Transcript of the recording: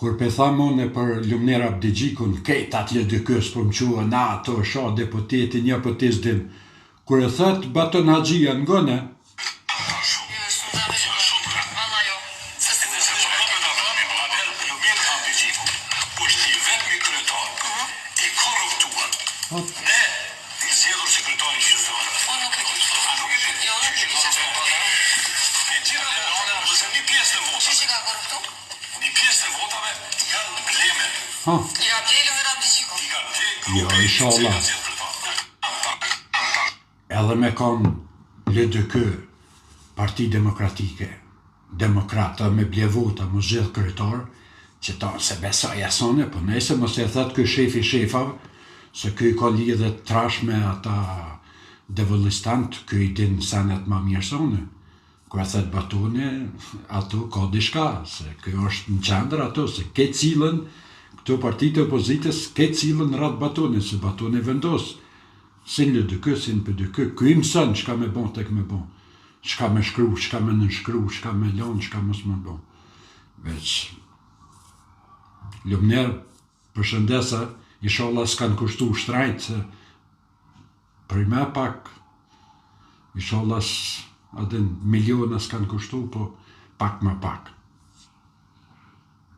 Kur pe thamone për Lumner Abdigjikun, kejt atë LDK-s për më qua na ato sha deputeti një për t'i zdim. Kur e thët Baton Haxhia ngone, Ne, i zgjedhur sekretari i zyrtarëve. Po nuk e di. A nuk e di? Jo, nuk e di se po. E tjera janë ose një pjesë të votave. Çi ka korruptu? Një pjesë të votave janë bleme. Ja blelo era Abdigjikun. Jo, inshallah. Edhe me kom LDK, Parti Demokratike, Demokrata me ble vota, më zgjedh kryetar, që ta se besoj asone, po nëse mos e thët ky shefi shefave, se ky ka lidhe trash me ata devollistant, ky i din senet ma mirë sone. Kur e thët Batoni, ato ka dishka, se ky është në qendër ato, se ke cilën, këto partitë e opozitës, ke cilën rat Batoni, se Batoni vendos. Sin LDK, sin PDK, ky i mësën, çka me bon, tek me bon. Çka me shkru, çka me nënshkru, çka me lon, çka mos me bon. Veç, Lumner, përshëndesa, inshallah s'kan kushtu shtrajt, se për me pak, inshallah adin miliona s'kan kushtu, po pak më pak.